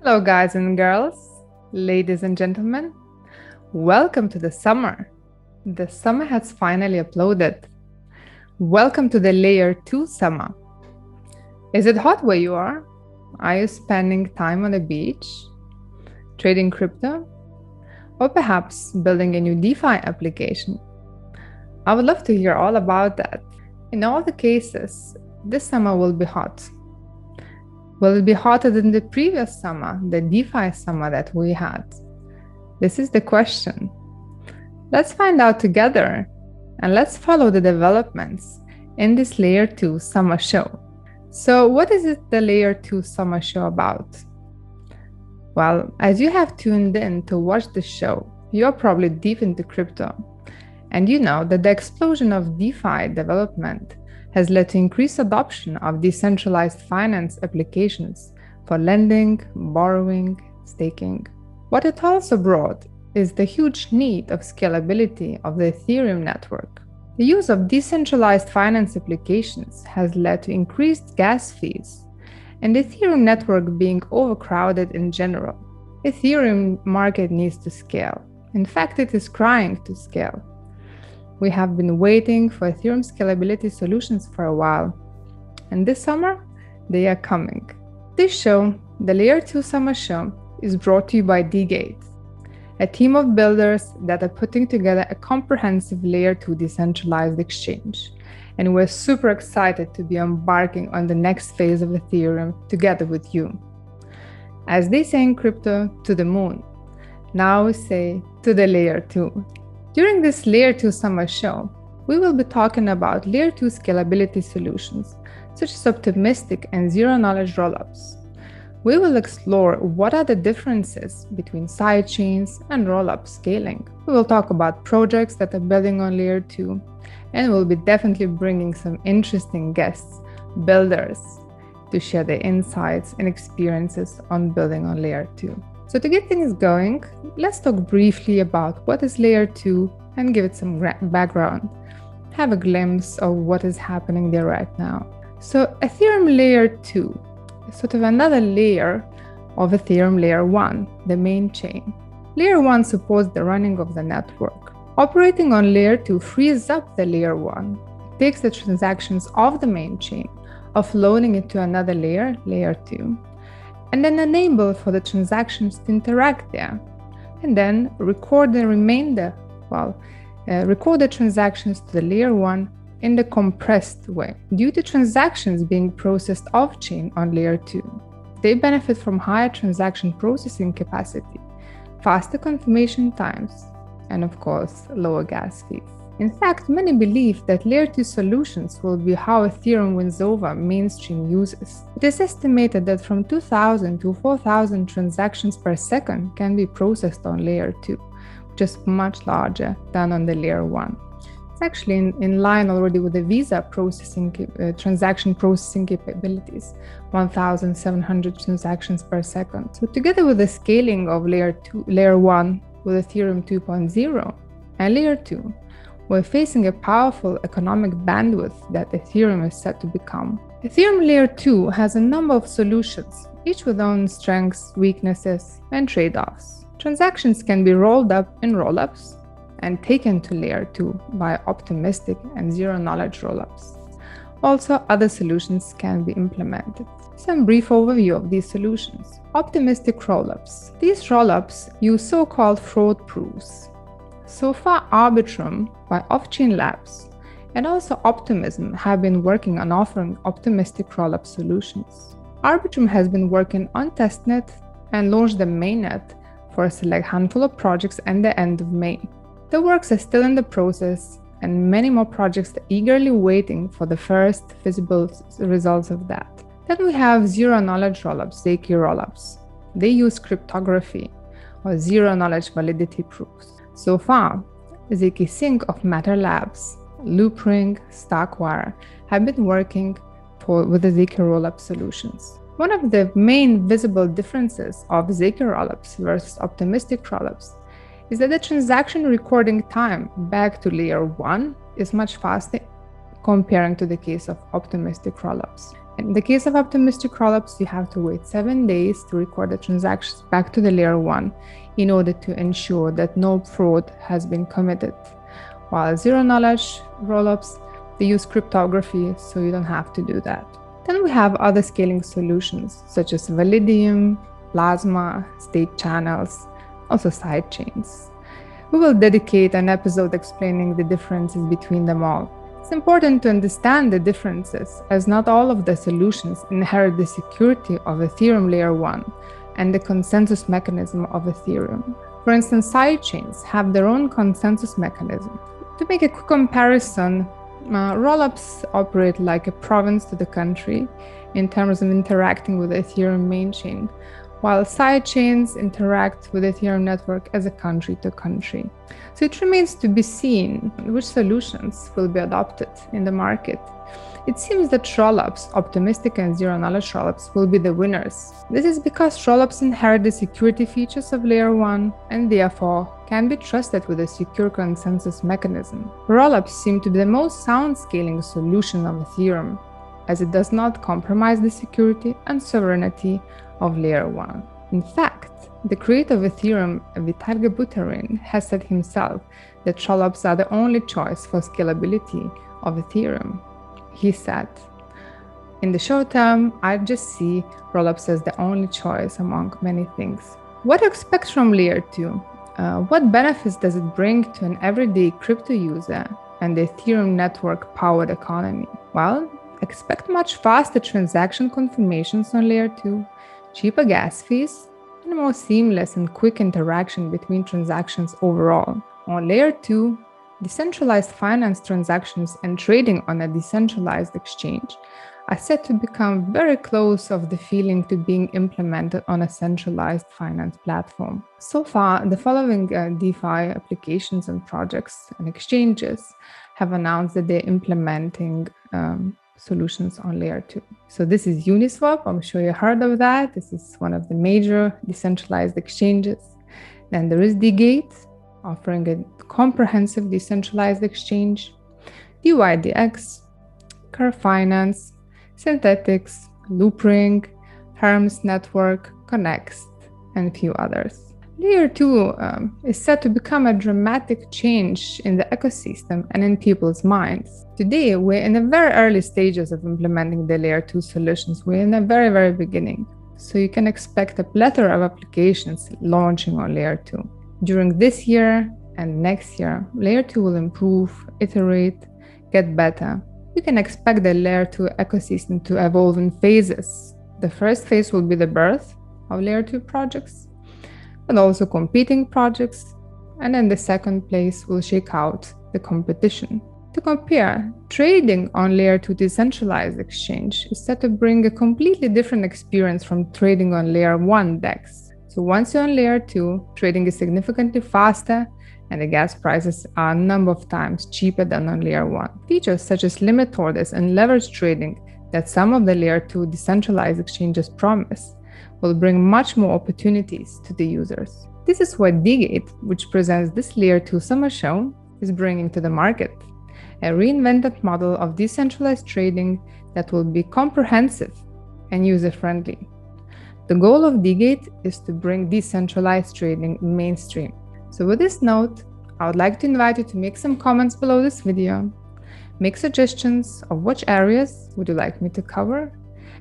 Hello, guys and girls, ladies and gentlemen. Welcome to the summer. The summer has finally uploaded. Welcome to the Layer 2 summer. Is it hot where you are? Are you spending time on the beach, trading crypto, or perhaps building a new DeFi application? I would love to hear all about that. In all the cases, this summer will be hot. Will it be hotter than the previous summer, the DeFi summer that we had? This is the question. Let's find out together, and let's follow the developments in this Layer 2 summer show. So what is it the Layer 2 summer show about? Well, as you have tuned in to watch the show, you're probably deep into crypto, and you know that the explosion of DeFi development has led to increased adoption of decentralized finance applications for lending, borrowing, staking. What it also brought is the huge need of scalability of the Ethereum network. The use of decentralized finance applications has led to increased gas fees and the Ethereum network being overcrowded in general. Ethereum market needs to scale. In fact, it is crying to scale. We have been waiting for Ethereum scalability solutions for a while, and this summer, they are coming. This show, the Layer 2 Summer Show, is brought to you by D-Gate, a team of builders that are putting together a comprehensive Layer 2 decentralized exchange, and we're super excited to be embarking on the next phase of Ethereum together with you. As they say in crypto, to the moon. Now we say to the Layer 2. During this Layer 2 Summer Show, we will be talking about Layer 2 scalability solutions, such as optimistic and zero-knowledge rollups. We will explore what are the differences between sidechains and rollup scaling. We will talk about projects that are building on Layer 2, and we'll be definitely bringing some interesting guests, builders, to share their insights and experiences on building on Layer 2. So to get things going, let's talk briefly about what is Layer 2 and give it some background. Have a glimpse of what is happening there right now. So Ethereum Layer 2 is sort of another layer of Ethereum Layer 1, the main chain. Layer 1 supports the running of the network. Operating on Layer 2 frees up the Layer 1. It takes the transactions of the main chain, offloading it to another layer, Layer 2. And then enable for the transactions to interact there, and then record the remainder, record the transactions to the Layer 1 in the compressed way. Due to transactions being processed off-chain on Layer 2, they benefit from higher transaction processing capacity, faster confirmation times, and of course, lower gas fees. In fact, many believe that Layer 2 solutions will be how Ethereum wins over mainstream users. It is estimated that from 2,000 to 4,000 transactions per second can be processed on Layer 2, which is much larger than on the Layer 1. It's actually in line already with the Visa transaction processing capabilities, 1,700 transactions per second. So together with the scaling of Layer 1 with Ethereum 2.0 and Layer 2, we're facing a powerful economic bandwidth that Ethereum is set to become. Ethereum Layer 2 has a number of solutions, each with own strengths, weaknesses, and trade-offs. Transactions can be rolled up in rollups and taken to Layer 2 by optimistic and zero-knowledge rollups. Also, other solutions can be implemented. Some brief overview of these solutions. Optimistic rollups. These rollups use so-called fraud proofs. So far, Arbitrum by Off-Chain Labs and also Optimism have been working on offering optimistic rollup solutions. Arbitrum has been working on testnet and launched the mainnet for a select handful of projects at the end of May. The works are still in the process, and many more projects are eagerly waiting for the first visible results of that. Then we have zero-knowledge rollups, ZK rollups. They use cryptography or zero-knowledge validity proofs. So far, ZK Sync of Matter Labs, Loopring, Starkwire have been working with the ZK rollup solutions. One of the main visible differences of ZK rollups versus optimistic rollups is that the transaction recording time back to Layer 1 is much faster comparing to the case of optimistic rollups. In the case of optimistic rollups, you have to wait 7 days to record the transactions back to the layer 1 in order to ensure that no fraud has been committed. While zero knowledge rollups, they use cryptography, so you don't have to do that. Then we have other scaling solutions such as Validium, Plasma, state channels, also sidechains. We will dedicate an episode explaining the differences between them all. It's important to understand the differences, as not all of the solutions inherit the security of Ethereum Layer 1 and the consensus mechanism of Ethereum. For instance, sidechains have their own consensus mechanism. To make a quick comparison, rollups operate like a province to the country in terms of interacting with the Ethereum main chain, while sidechains interact with the Ethereum network as a country to country. So it remains to be seen which solutions will be adopted in the market. It seems that rollups, optimistic and zero-knowledge rollups, will be the winners. This is because rollups inherit the security features of Layer 1 and therefore can be trusted with a secure consensus mechanism. Rollups seem to be the most sound scaling solution of Ethereum, as it does not compromise the security and sovereignty of Layer 1. In fact, the creator of Ethereum, Vitalik Buterin, has said himself that rollups are the only choice for scalability of Ethereum. He said, "In the short term, I just see rollups as the only choice among many things." What to expect from Layer 2? What benefits does it bring to an everyday crypto user and the Ethereum network-powered economy? Well, expect much faster transaction confirmations on Layer 2, cheaper gas fees, and more seamless and quick interaction between transactions overall. On Layer 2, decentralized finance transactions and trading on a decentralized exchange are said to become very close of the feeling to being implemented on a centralized finance platform. So far, the following DeFi applications and projects and exchanges have announced that they're implementing solutions on Layer 2. So this is Uniswap. I'm sure you heard of that. This is one of the major decentralized exchanges. Then there is DGate, offering a comprehensive decentralized exchange, DYDX, Curve Finance, Synthetics, Loopring, Hermes Network, Connext, and a few others. Layer 2 is set to become a dramatic change in the ecosystem and in people's minds. Today, we're in the very early stages of implementing the Layer 2 solutions. We're in the very, very beginning. So you can expect a plethora of applications launching on Layer 2. During this year and next year, Layer 2 will improve, iterate, get better. You can expect the Layer 2 ecosystem to evolve in phases. The first phase will be the birth of Layer 2 projects, but also competing projects. And then the second place will shake out the competition. To compare, trading on Layer 2 decentralized exchange is set to bring a completely different experience from trading on Layer 1 DEX. So once you're on Layer 2, trading is significantly faster and the gas prices are a number of times cheaper than on Layer 1. Features such as limit orders and leverage trading that some of the Layer 2 decentralized exchanges promise will bring much more opportunities to the users. This is what DGate, which presents this Layer 2 summer show, is bringing to the market. A reinvented model of decentralized trading that will be comprehensive and user-friendly. The goal of DGate is to bring decentralized trading mainstream. So with this note, I would like to invite you to make some comments below this video, make suggestions of which areas would you like me to cover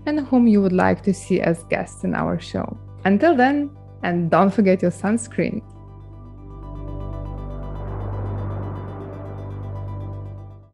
and whom you would like to see as guests in our show. Until then, and don't forget your sunscreen.